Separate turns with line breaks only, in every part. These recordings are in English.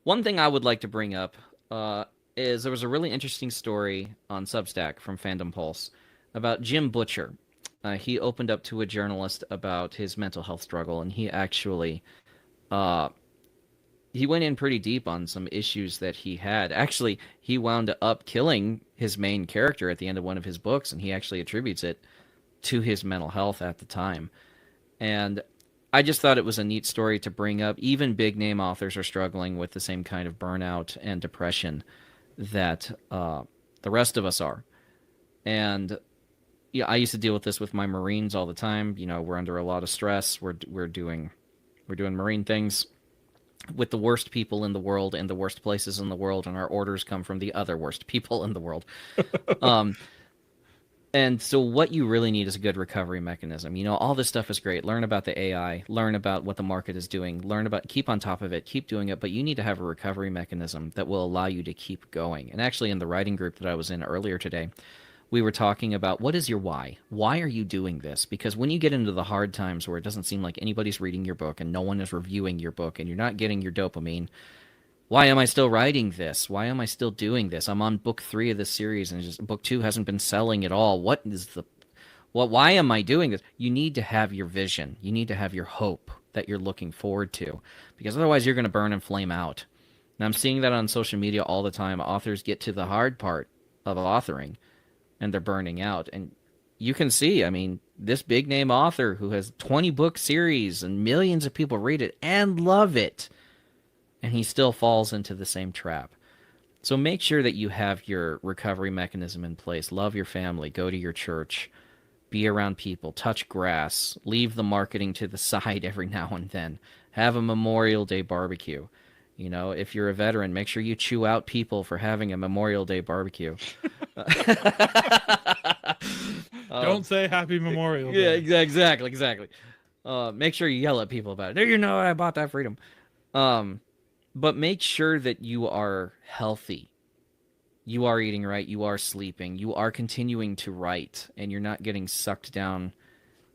One thing I would like to bring up is there was a really interesting story on Substack from Fandom Pulse about Jim Butcher. He opened up to a journalist about his mental health struggle, and uh, he went in pretty deep on some issues that he had. Actually, he wound up killing his main character at the end of one of his books, and he actually attributes it to his mental health at the time. And I just thought it was a neat story to bring up. Even big name authors are struggling with the same kind of burnout and depression that the rest of us are. And yeah, I used to deal with this with my Marines all the time. You know, we're under a lot of stress. We're doing Marine things with the worst people in the world and the worst places in the world, and our orders come from the other worst people in the world. Um, And so what you really need is a good recovery mechanism. You know, all this stuff is great. Learn about the AI, learn about what the market is doing, keep on top of it, keep doing it, but you need to have a recovery mechanism that will allow you to keep going. And actually in the writing group that I was in earlier today, we were talking about what is your why? Why are you doing this? Because when you get into the hard times where it doesn't seem like anybody's reading your book and no one is reviewing your book and you're not getting your dopamine, why am I still writing this? Why am I still doing this? I'm on book 3 of this series and just book 2 hasn't been selling at all. Why am I doing this? You need to have your vision. You need to have your hope that you're looking forward to, because otherwise you're going to burn and flame out. And I'm seeing that on social media all the time. Authors get to the hard part of authoring and they're burning out. And you can see, I mean, this big name author who has 20 book series and millions of people read it and love it, and he still falls into the same trap. So make sure that you have your recovery mechanism in place. Love your family, go to your church, be around people, touch grass, leave the marketing to the side every now and then. Have a Memorial Day barbecue. You know, if you're a veteran, make sure you chew out people for having a Memorial Day barbecue.
Don't say Happy Memorial
Yeah,
Day.
exactly. Make sure you yell at people about it. Do you know I bought that freedom? Um, but make sure that you are healthy. You are eating right. You are sleeping. You are continuing to write, and you're not getting sucked down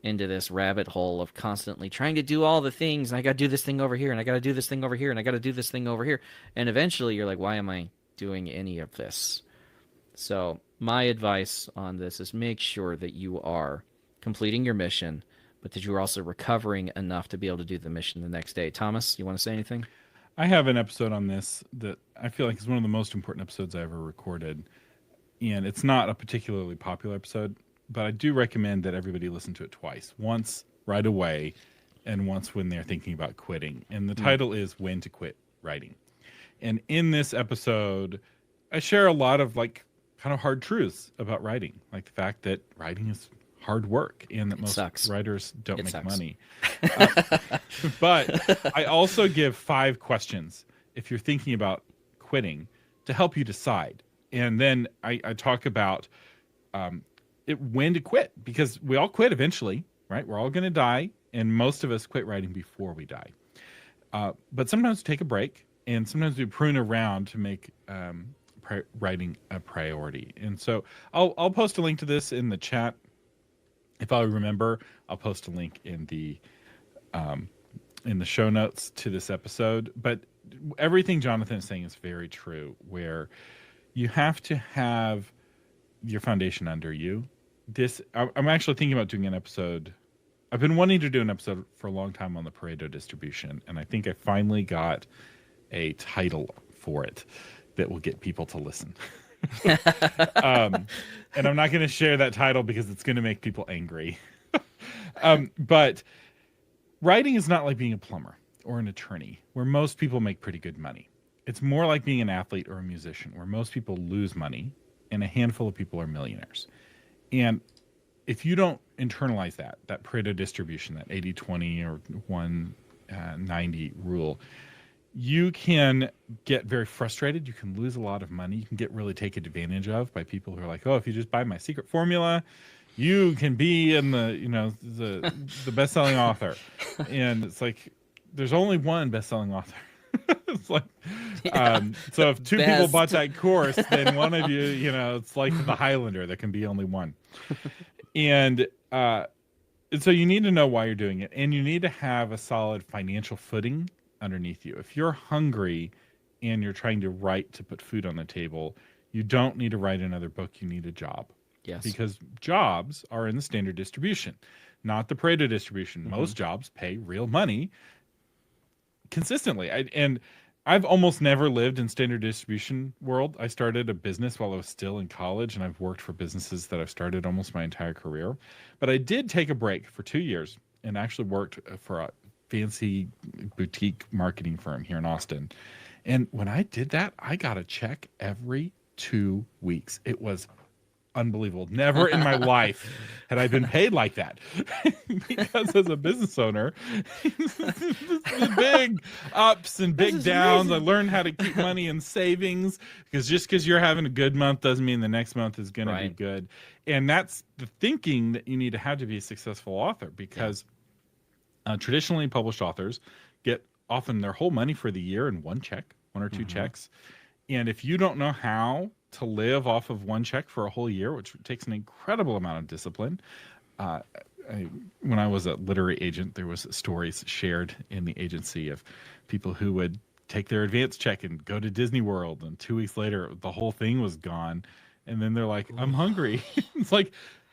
into this rabbit hole of constantly trying to do all the things. And I got to do this thing over here, and I got to do this thing over here, and I got to do this thing over here. And eventually you're like, why am I doing any of this? So, my advice on this is make sure that you are completing your mission, but that you are also recovering enough to be able to do the mission the next day. Thomas, you want to say anything?
I have an episode on this that I feel like is one of the most important episodes I ever recorded. And it's not a particularly popular episode, but I do recommend that everybody listen to it twice. Once right away and once when they're thinking about quitting. And the
Mm.
title is When to Quit Writing. And in this episode, I share a lot of like kind of hard truths about writing, like the fact that writing is hard work and that
It
most
sucks.
writers don't
It
make
sucks.
money. Uh, but I also give 5 questions if you're thinking about quitting to help you decide. And then I talk about when to quit, because we all quit eventually, right? We're all going to die, and most of us quit writing before we die. But sometimes we take a break, and sometimes we prune around to make writing a priority. And so I'll post a link to this in the chat. If I remember, I'll post a link in the show notes to this episode. But everything Jonathan is saying is very true, where you have to have your foundation under you. I'm actually thinking about doing an episode. I've been wanting to do an episode for a long time on the Pareto distribution, and I think I finally got a title for it that will get people to listen. And I'm not going to share that title because it's going to make people angry. But writing is not like being a plumber or an attorney, where most people make pretty good money. It's more like being an athlete or a musician, where most people lose money and a handful of people are millionaires. And if you don't internalize that Pareto distribution, that 80-20 or 190 rule, you can get very frustrated. You can lose a lot of money. You can get really taken advantage of by people who are like, oh, if you just buy my secret formula, you can be in the best-selling author. And it's like, there's only one best-selling author. It's like, so if 2 people bought that course, then one of you, it's like the Highlander. There can be only one. And so you need to know why you're doing it, and you need to have a solid financial footing underneath you. If you're hungry and you're trying to write to put food on the table, you don't need to write another book. You need a job,
Yes.
because jobs are in the standard distribution, not the Pareto distribution.
Hmm.
Most jobs pay real money consistently. And I've almost never lived in standard distribution world. I started a business while I was still in college, and I've worked for businesses that I've started almost my entire career. But I did take a break for 2 years and actually worked for a fancy boutique marketing firm here in Austin. And when I did that, I got a check every 2 weeks. It was unbelievable. Never in my life had I been paid like that. Because as a business owner, big ups and
This
big
is
downs. I
amazing.
learned how to keep money in savings, because just because you're having a good month doesn't mean the next month is going to be
Right.
good. And that's the thinking that you need to have to be a successful author,
Yeah.
because traditionally published authors get often their whole money for the year in one check, one or two
Hmm.
checks. And if you don't know how to live off of one check for a whole year, which takes an incredible amount of discipline, uh, when I was a literary agent, there was stories shared in the agency of people who would take their advance check and go to Disney World, and 2 weeks later, the whole thing was gone. And then they're like, "I'm hungry." It's like,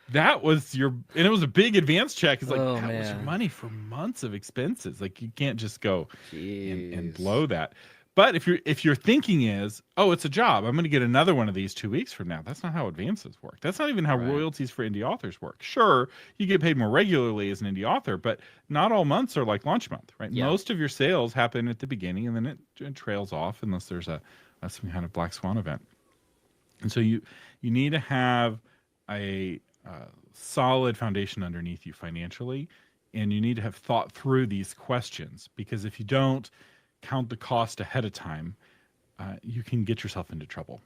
that was your, and it was a big advance check. It's like,
Oh
that was your
man.
money for months of expenses. Like, you can't just go and
Jeez.
blow that. But if your thinking is, oh, it's a job, I'm going to get another one of these 2 weeks from now. That's not how advances work. That's not even how
Right.
royalties for indie authors work. Sure, you get paid more regularly as an indie author, but not all months are like launch month, right?
Yeah.
Most of your sales happen at the beginning, and then it trails off unless there's a some kind of black swan event. And so you need to have a solid foundation underneath you financially, and you need to have thought through these questions, because if you don't count the cost ahead of time, you can get yourself into trouble.